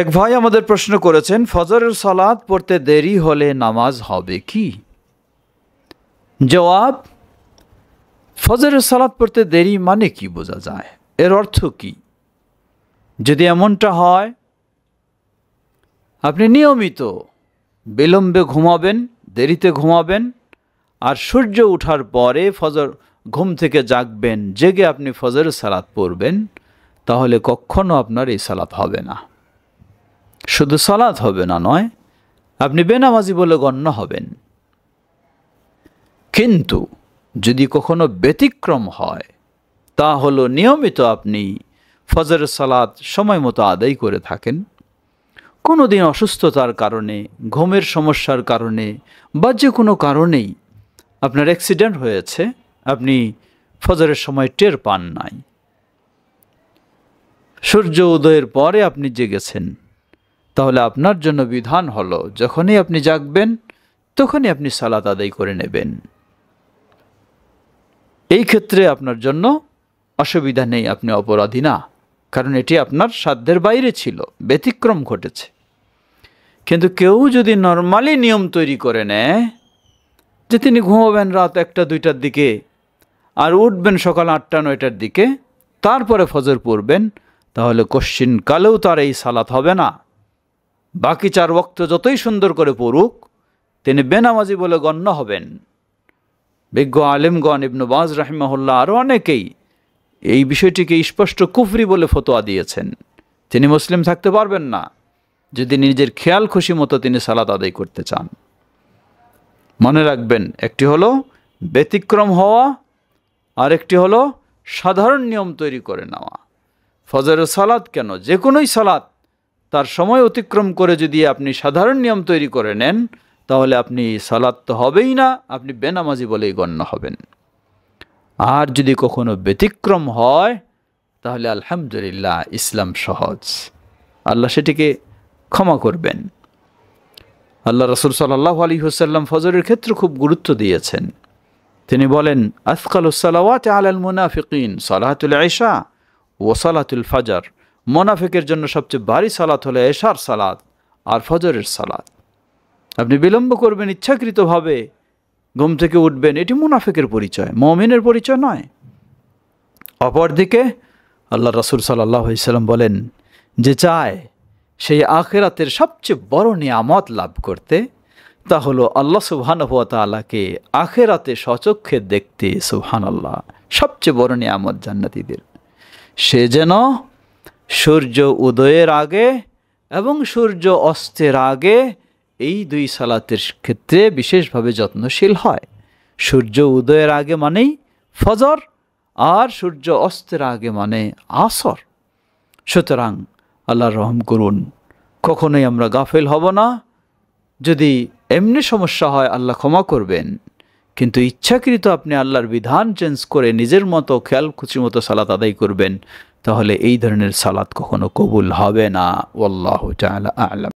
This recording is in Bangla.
এক ভাই আমাদের প্রশ্ন করেছেন, ফজরের সালাত পড়তে দেরি হলে নামাজ হবে কি? জবাব, ফজরের সালাত পড়তে দেরি মানে কি বোঝা যায়, এর অর্থ কি? যদি এমনটা হয় আপনি নিয়মিত বিলম্বে ঘুমাবেন, দেরিতে ঘুমাবেন, আর সূর্য ওঠার পরে ফজর ঘুম থেকে জাগবেন, জেগে আপনি ফজরের সালাত পড়বেন, তাহলে কখনো আপনার এই সালাত হবে না। শুধু সালাত হবে না নয়, আপনি বেনামাজি বলে গণ্য হবেন। কিন্তু যদি কখনো ব্যতিক্রম হয়, তা হলো নিয়মিত আপনি ফজরের সালাত সময় মতো আদায় করে থাকেন, কোনো দিন অসুস্থতার কারণে, ঘুমের সমস্যার কারণে বা যে কোনো কারণেই আপনার অ্যাক্সিডেন্ট হয়েছে, আপনি ফজরের সময় টের পান নাই, সূর্য উদয়ের পরে আপনি জেগেছেন, তাহলে আপনার জন্য বিধান হলো যখনই আপনি জাগবেন তখনই আপনি সালাত আদায় করে নেবেন। এই ক্ষেত্রে আপনার জন্য অসুবিধা নেই, আপনি অপরাধী না, কারণ এটি আপনার সাধ্যের বাইরে ছিল, ব্যতিক্রম ঘটেছে। কিন্তু কেউ যদি নর্মালি নিয়ম তৈরি করে নেয় যে তিনি ঘুমাবেন রাত 1টা-2টার দিকে আর উঠবেন সকাল 8টা-9টার দিকে, তারপরে ফজর পড়বেন, তাহলে কশ্চিন কালেও তার এই সালাত হবে না। বাকি 4 ওয়াক্ত যতই সুন্দর করে পড়ুক, তিনি বেনামাজি বলে গণ্য হবেন। বিজ্ঞ আলেমগণ, ইবনে বাজ রাহিমাহুল্লাহ আরও অনেকেই এই বিষয়টিকে স্পষ্ট কুফরি বলে ফতোয়া দিয়েছেন। তিনি মুসলিম থাকতে পারবেন না যদি নিজের খেয়াল খুশি মতো তিনি সালাত আদায় করতে চান। মনে রাখবেন, একটি হলো ব্যতিক্রম হওয়া, আর একটি হলো সাধারণ নিয়ম তৈরি করে নেওয়া। ফজরের সালাত কেন, যে কোনোই সালাত তার সময় অতিক্রম করে যদি আপনি সাধারণ নিয়ম তৈরি করে নেন, তাহলে আপনি সালাত তো হবেই না, আপনি বেনামাজি বলেই গণ্য হবেন। আর যদি কখনো ব্যতিক্রম হয়, তাহলে আলহামদুলিল্লাহ, ইসলাম সহজ, আল্লাহ সেটিকে ক্ষমা করবেন। আল্লাহ রাসূল সাল্লাল্লাহু আলাইহি ওয়াসাল্লাম ফজরের ক্ষেত্রে খুব গুরুত্ব দিয়েছেন। তিনি বলেন, আসকালুস সালাওয়াতি আলাল মুনাফিকিন সালাতুল ইশা ওয়া সালাতুল ফজর। মুনাফিকের জন্য সবচেয়ে ভারী সালাত হলো এশার সালাত আর ফজরের সালাত। আপনি বিলম্ব করবেন, ইচ্ছাকৃতভাবে ঘুম থেকে উঠবেন, এটি মুনাফিকের পরিচয়, মুমিনের পরিচয় নয়। অপরদিকে আল্লাহ রাসূল সাল্লাল্লাহু আলাইহি ওয়াসাল্লাম বলেন, যে চায় সেই আখিরাতের সবচেয়ে বড় নিয়ামত লাভ করতে, তা হলো আল্লাহ সুবহানাহু ওয়া তাআলাকে আখিরাতে স্বচক্ষে দেখতে। সুবহানাল্লাহ, সবচেয়ে বড় নিয়ামত জান্নাতীদের। সে যেন সূর্য উদয়ের আগে এবং সূর্য অস্তের আগে এই 2 সালাতের ক্ষেত্রে বিশেষভাবে যত্নশীল হয়। সূর্য উদয়ের আগে মানেই ফজর, আর সূর্য অস্তের আগে মানে আসর। সুতরাং আল্লাহর রহম করুন, কখনোই আমরা গাফেল হব না। যদি এমনি সমস্যা হয়, আল্লাহ ক্ষমা করবেন, কিন্তু ইচ্ছাকৃত আপনি আল্লাহর বিধান চেঞ্জ করে নিজের মতো খেয়াল খুশি মতো সালাত আদায় করবেন, তাহলে এই ধরনের সালাত কখনো কবুল হবে না। ওয়াল্লাহু তাআলা আ'লাম।